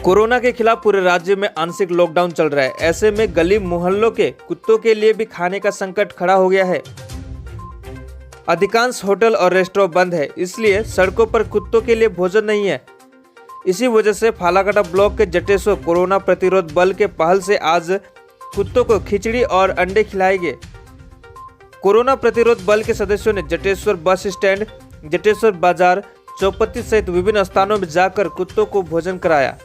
Corona के खिलाफ पूरे राज्य में आंशिक लॉकडाउन चल रहा है। ऐसे में गली मोहल्लों के कुत्तों के लिए भी खाने का संकट खड़ा हो गया है। अधिकांश होटल और रेस्टोरेंट बंद है, इसलिए सड़कों पर कुत्तों के लिए भोजन नहीं है। इसी वजह से फालाकाटा ब्लॉक के जटेश्वर कोरोना प्रतिरोध बल के पहल से आज कुत्तों को खिचड़ी और अंडे खिलाए गए। कोरोना प्रतिरोध बल के सदस्यों ने जटेश्वर बस स्टैंड, जटेश्वर बाजार, चौपत्ती सहित विभिन्न स्थानों में जाकर कुत्तों को भोजन कराया।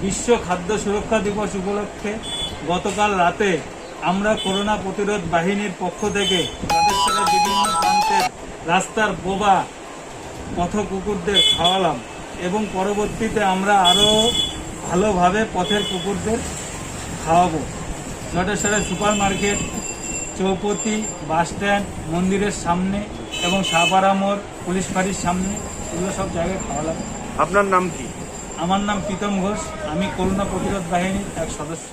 বিশ্ব খাদ্য সুরক্ষা দিবস উপলক্ষে গতকাল রাতে আমরা করোনা প্রতিরোধ বাহিনীর পক্ষ থেকে জটেশ্বরের বিভিন্ন প্রান্তের রাস্তার বোবা পথ কুকুরদের খাওয়ালাম এবং পরবর্তীতে আমরা আরও ভালোভাবে পথের কুকুরদের খাওয়াবো। জটেশ্বরের সুপার মার্কেট, চৌপতি, বাস স্ট্যান্ড, মন্দিরের সামনে এবং শাহপাড়া মোড়, পুলিশ ফাঁড়ির সামনে, এগুলো সব জায়গায় খাওয়ালাম। আপনার নাম কি? আমার নাম প্রীতম ঘোষ, আমি করোনা প্রতিরোধ বাহিনীর এক সদস্য।